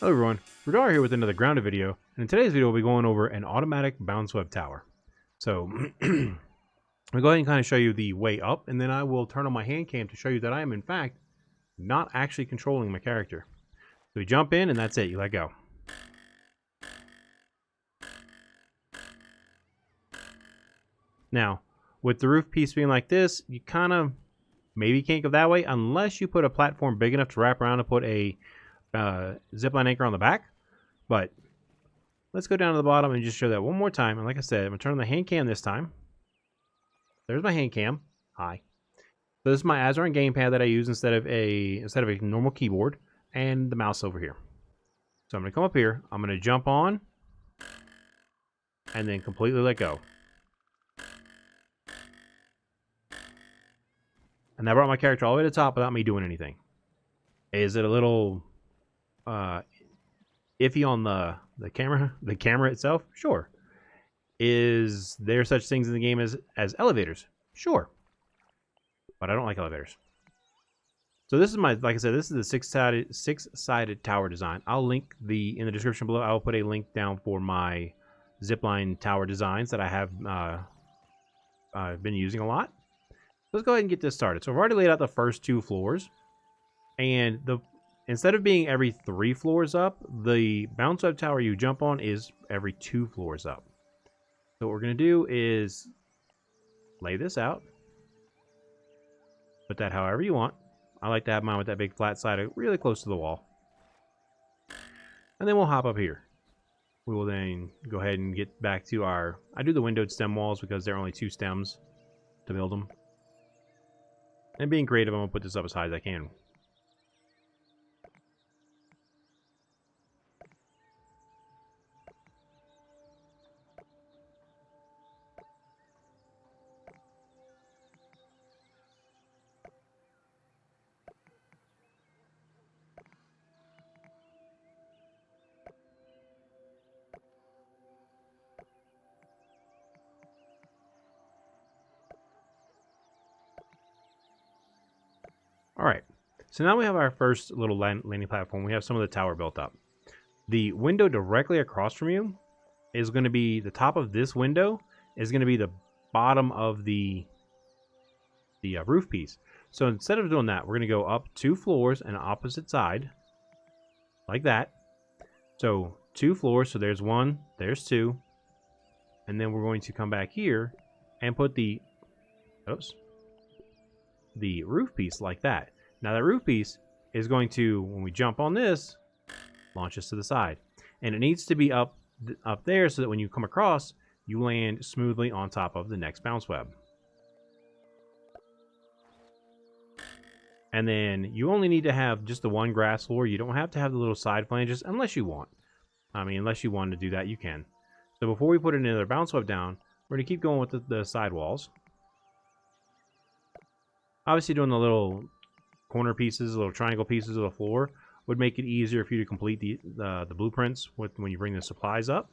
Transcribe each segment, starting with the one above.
Hello everyone, Radar here with another grounded video, and in today's video we'll be going over an automatic bounce web tower. So, I'll go ahead and kind of show you the way up, and then I will turn on my hand cam to show you that I am in fact not actually controlling my character. So we jump in and that's it, you let go. Now, with the roof piece being like this, you kind of maybe can't go that way unless you put a platform big enough to wrap around and put a zipline anchor on the back. But let's go down to the bottom and just show that one more time. And like I said, I'm going to turn on the hand cam this time. There's my hand cam. Hi. So this is my Azeron gamepad that I use instead of a normal keyboard, and the mouse over here. So I'm going to come up here. I'm going to jump on and then completely let go. And that brought my character all the way to the top without me doing anything. Is it a little iffy on the camera itself? Sure. Is there such things in the game as elevators? Sure. But I don't like elevators. So this is my, like I said, this is the six-sided tower design. I'll link in the description below. I will put a link down for my zipline tower designs that I have been using a lot. Let's go ahead and get this started. So I've already laid out the first 2 floors, and instead of being every 3 floors up, the bounce web tower you jump on is every 2 floors up. So what we're going to do is lay this out. Put that however you want. I like to have mine with that big flat side really close to the wall. And then we'll hop up here. We will then go ahead and get back to I do the windowed stem walls because there are only 2 stems to build them. And being creative, I'm going to put this up as high as I can. Alright, so now we have our first little landing platform. We have some of the tower built up. The window directly across from you is going to be, the top of this window is going to be the bottom of the roof piece. So instead of doing that, we're going to go up 2 floors and opposite side, like that. So 2 floors, so there's 1, there's 2. And then we're going to come back here and put the roof piece like that. Now that roof piece is going to, when we jump on this, launch us to the side. And it needs to be up there so that when you come across, you land smoothly on top of the next bounce web. And then you only need to have just the 1 grass floor. You don't have to have the little side flanges unless you want. I mean, unless you want to do that, you can. So before we put another bounce web down, we're going to keep going with the side walls. Obviously doing the little corner pieces, little triangle pieces of the floor would make it easier for you to complete the blueprints when you bring the supplies up.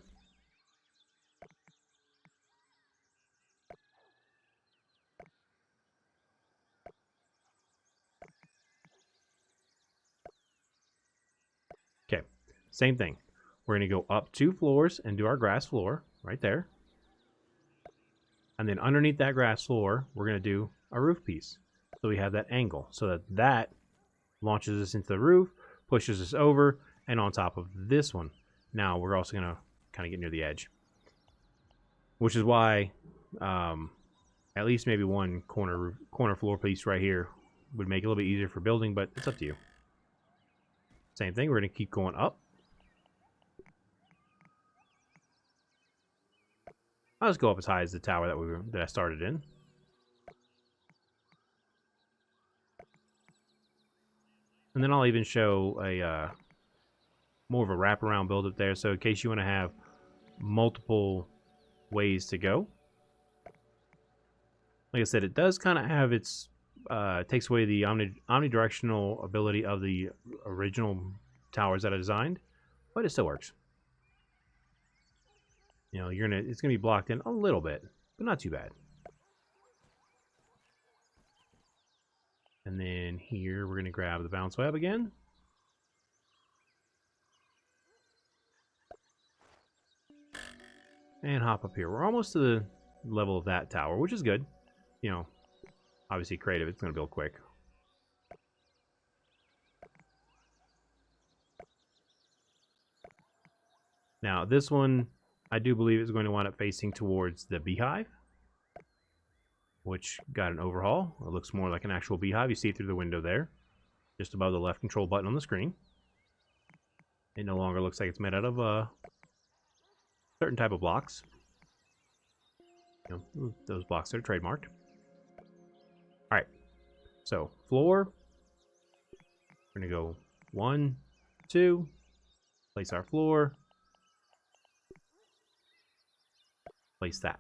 Okay, same thing. We're going to go up 2 floors and do our grass floor right there. And then underneath that grass floor, we're going to do a roof piece. So we have that angle so that launches us into the roof, pushes us over, and on top of this one. Now we're also going to kind of get near the edge. Which is why at least maybe 1 corner floor piece right here would make it a little bit easier for building, but it's up to you. Same thing, we're going to keep going up. I'll just go up as high as the tower that I started in. And then I'll even show a more of a wraparound build up there, so in case you want to have multiple ways to go. Like I said, it does kind of have its takes away the omnidirectional ability of the original towers that I designed, but it still works. You know, it's gonna be blocked in a little bit, but not too bad. And then here we're gonna grab the bounce web again. And hop up here. We're almost to the level of that tower, which is good. You know, obviously creative, it's going to build quick. Now, this one, I do believe is going to wind up facing towards the beehive, which got an overhaul. It looks more like an actual beehive. You see it through the window there, just above the left control button on the screen. It no longer looks like it's made out of a certain type of blocks. You know, those blocks that are trademarked. Alright, so floor. We're going to go 1, 2, place our floor. Place that.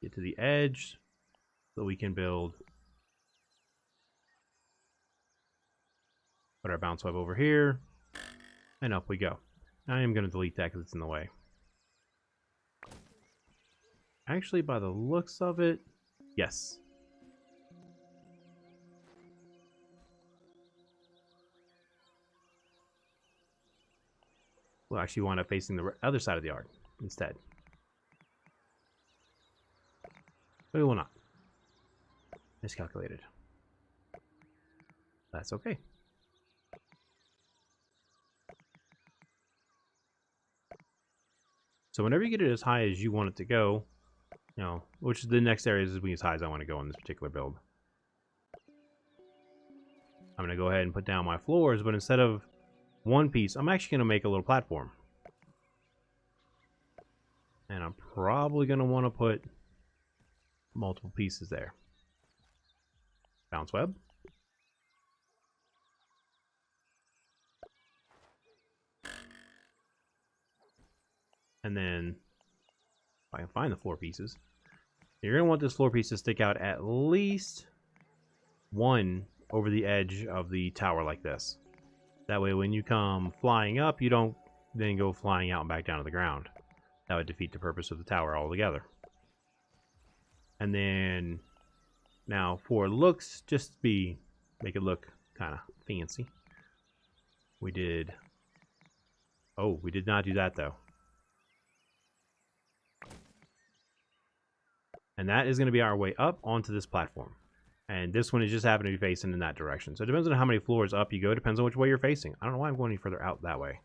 Get to the edge so we can build. Put our bounce web over here. And up we go. I am going to delete that because it's in the way. Actually, by the looks of it, yes. We'll actually wind up facing the other side of the yard instead. But we will not. Miscalculated. That's okay. So whenever you get it as high as you want it to go, you know, which the next area is as high as I want to go in this particular build. I'm going to go ahead and put down my floors, but instead of one piece, I'm actually going to make a little platform. And I'm probably going to want to put multiple pieces there. Bounce web. And then, if I can find the floor pieces, you're going to want this floor piece to stick out at least one over the edge of the tower like this. That way when you come flying up, you don't then go flying out and back down to the ground. That would defeat the purpose of the tower altogether. And then, now for looks, just to make it look kind of fancy, we did not do that though. And that is going to be our way up onto this platform. And this one is just happening to be facing in that direction. So it depends on how many floors up you go. It depends on which way you're facing. I don't know why I'm going any further out that way.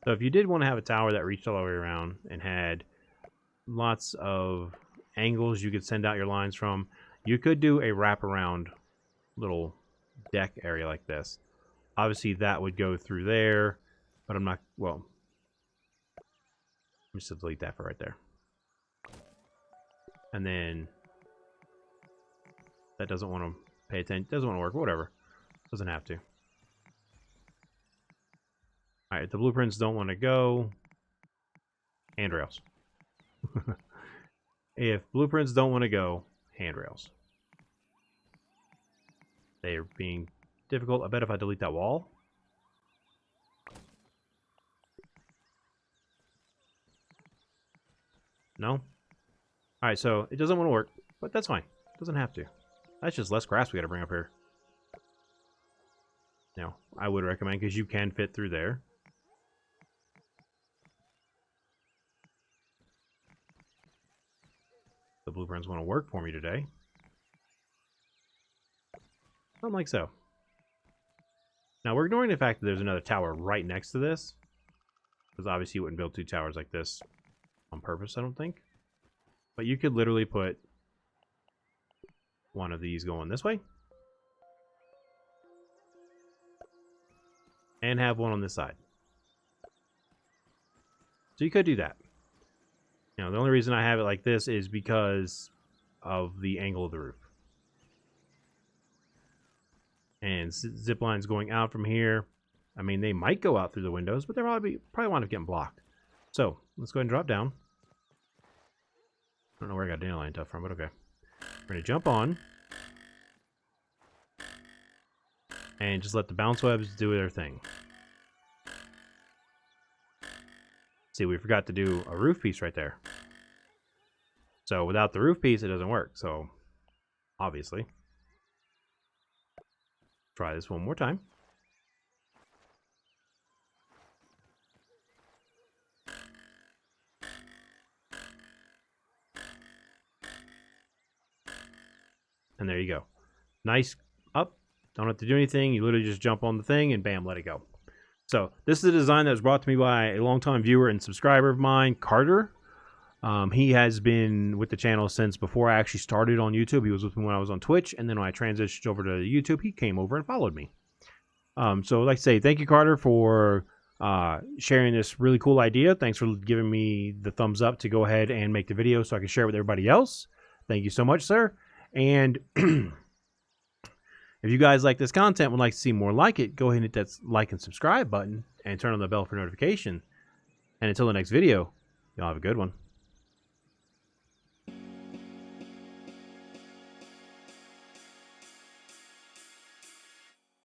So if you did want to have a tower that reached all the way around and had lots of angles you could send out your lines from, you could do a wraparound little deck area like this. Obviously that would go through there, but I'm not, well, let me just delete that for right there. And then that doesn't want to pay attention, doesn't want to work, whatever. Doesn't have to. Alright, the blueprints don't want to go. Handrails. If blueprints don't want to go, handrails. They are being difficult. I bet if I delete that wall. No? Alright, so it doesn't want to work, but that's fine. It doesn't have to. That's just less grass we gotta bring up here. Now, I would recommend, because you can fit through there. The blueprints want to work for me today. Something like so. Now, we're ignoring the fact that there's another tower right next to this. Because obviously you wouldn't build two towers like this on purpose, I don't think. But you could literally put one of these going this way. And have one on this side. So you could do that. You know, the only reason I have it like this is because of the angle of the roof. And zip lines going out from here. I mean, they might go out through the windows, but they'll probably wind up getting blocked. So, let's go ahead and drop down. I don't know where I got dandelion tuft from, but okay. We're going to jump on. And just let the bounce webs do their thing. See, we forgot to do a roof piece right there. So without the roof piece, it doesn't work. So obviously, try this one more time. And there you go. Nice up. Don't have to do anything. You literally just jump on the thing and bam, let it go. So this is a design that was brought to me by a longtime viewer and subscriber of mine, Carter. He has been with the channel since before I actually started on YouTube. He was with me when I was on Twitch, and then when I transitioned over to YouTube, he came over and followed me. So I'd like to say thank you, Carter, for sharing this really cool idea. Thanks for giving me the thumbs up to go ahead and make the video so I can share it with everybody else. Thank you so much, sir. And if you guys like this content and would like to see more like it, go ahead and hit that like and subscribe button and turn on the bell for notification. And until the next video, y'all have a good one.